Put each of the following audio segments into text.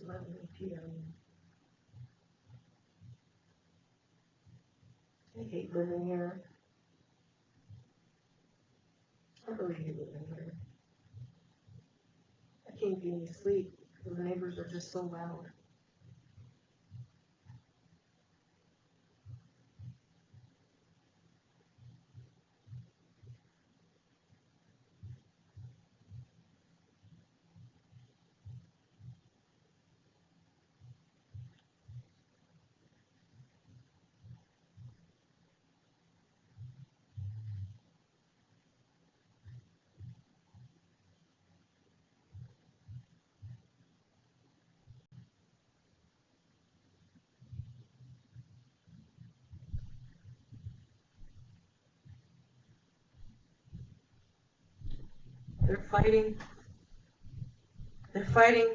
11 p.m. I hate living here. I really hate living here. I can't get any sleep because the neighbors are just so loud. They're fighting. They're fighting.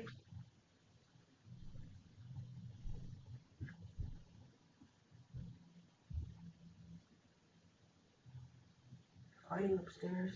Fighting upstairs.